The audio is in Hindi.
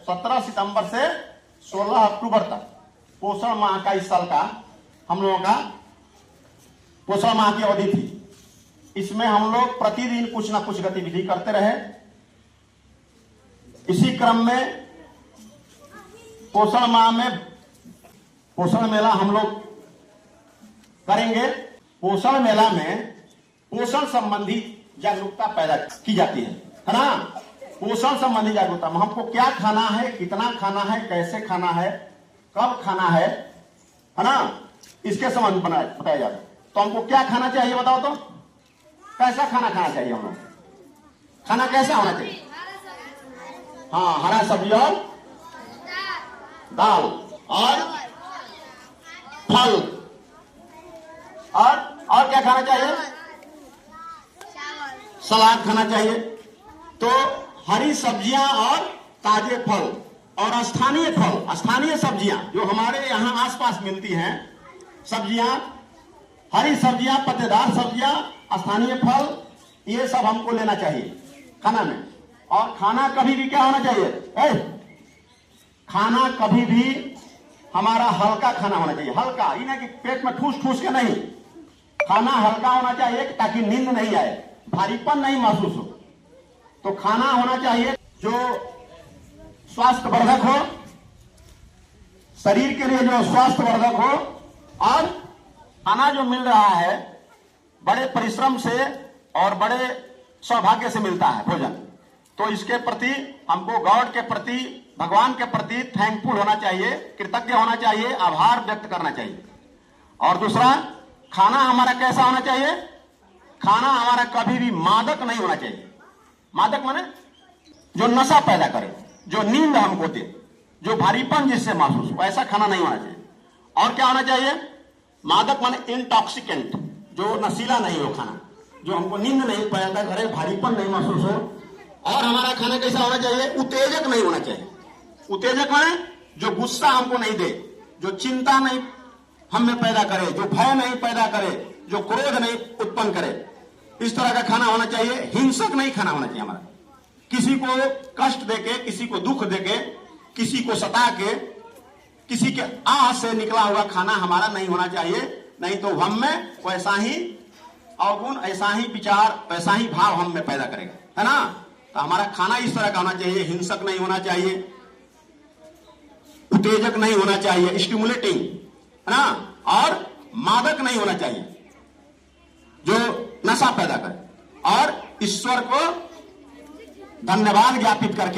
17 सितंबर से 16 अक्टूबर तक पोषण माह का इस साल का हम लोगों का पोषण माह की अवधि थी। इसमें हम लोग प्रतिदिन कुछ ना कुछ गतिविधि करते रहे। इसी क्रम में पोषण माह में पोषण मेला हम लोग करेंगे। पोषण मेला में पोषण संबंधी जागरूकता पैदा की जाती है ना। पोषण संबंधी जागरूकता में हमको क्या खाना है, कितना खाना है, कैसे खाना है, कब खाना है ना, इसके संबंध बताया जाता है। तो हमको क्या खाना चाहिए बताओ तो, कैसा खाना खाना चाहिए हम लोग, खाना कैसा होना चाहिए? हाँ, हरा सब्जी और दाल और फल और क्या खाना चाहिए? सलाद खाना चाहिए। तो हरी सब्जियां और ताजे फल और स्थानीय फल, स्थानीय सब्जियां जो हमारे यहाँ आसपास मिलती हैं, सब्जियां, हरी सब्जियां, पत्तेदार सब्जियां, स्थानीय फल, ये सब हमको लेना चाहिए खाना में। और खाना कभी भी क्या होना चाहिए? खाना कभी भी हमारा हल्का खाना होना चाहिए। हल्का, ये ना कि पेट में ठूस ठूस के नहीं। खाना हल्का होना चाहिए ताकि नींद नहीं आए, भारीपन नहीं महसूस हो। तो खाना होना चाहिए जो स्वास्थ्यवर्धक हो, शरीर के लिए जो स्वास्थ्यवर्धक हो। और खाना जो मिल रहा है बड़े परिश्रम से और बड़े सौभाग्य से मिलता है भोजन। तो इसके प्रति हमको गॉड के प्रति, भगवान के प्रति थैंकफुल होना चाहिए, कृतज्ञ होना चाहिए, आभार व्यक्त करना चाहिए। और दूसरा, खाना हमारा कैसा होना चाहिए? खाना हमारा कभी भी मादक नहीं होना चाहिए। मादक माने जो नशा पैदा करे, जो नींद हमको दे, जो भारीपन जिससे महसूस हो, ऐसा खाना नहीं होना चाहिए। और क्या होना चाहिए? मादक माने इंटॉक्सिकेंट, जो नशीला नहीं हो खाना, जो हमको नींद नहीं पैदा करे, भारीपन नहीं महसूस हो। और हमारा खाना कैसा होना चाहिए? उत्तेजक नहीं होना चाहिए। उत्तेजक माने जो गुस्सा हमको नहीं दे, जो चिंता नहीं हम में पैदा करे, जो भय नहीं पैदा करे, जो क्रोध नहीं उत्पन्न करे, इस तरह का खाना होना चाहिए। हिंसक नहीं खाना होना चाहिए हमारा, किसी को कष्ट देके, किसी को दुख देके, किसी को सता के, किसी के आह से निकला हुआ खाना हमारा नहीं होना चाहिए। नहीं तो हम में वैसा ही अवगुण, ऐसा ही विचार, वैसा ही भाव हम में पैदा करेगा, है ना। तो हमारा खाना इस तरह का होना चाहिए, हिंसक नहीं होना चाहिए, उत्तेजक नहीं होना चाहिए, स्टिमुलेटिंग, है ना, और मादक नहीं होना चाहिए जो नशा पैदा करे। और ईश्वर को धन्यवाद ज्ञापित करके